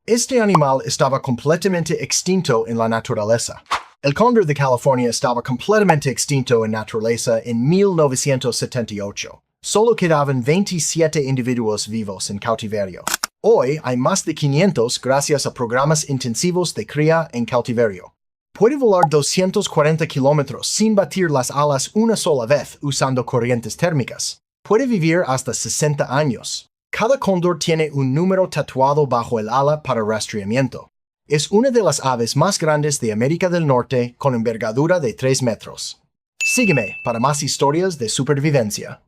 Este animal estaba completamente extinto en la naturaleza. El cóndor de California estaba completamente extinto en naturaleza en 1978. Solo quedaban 27 individuos vivos en cautiverio. Hoy hay más de 500 gracias a programas intensivos de cría en cautiverio. Puede volar 240 kilómetros sin batir las alas una sola vez usando corrientes térmicas. Puede vivir hasta 60 años. Cada cóndor tiene un número tatuado bajo el ala para rastreamiento. Es una de las aves más grandes de América del Norte con envergadura de 3 metros. Sígueme para más historias de supervivencia.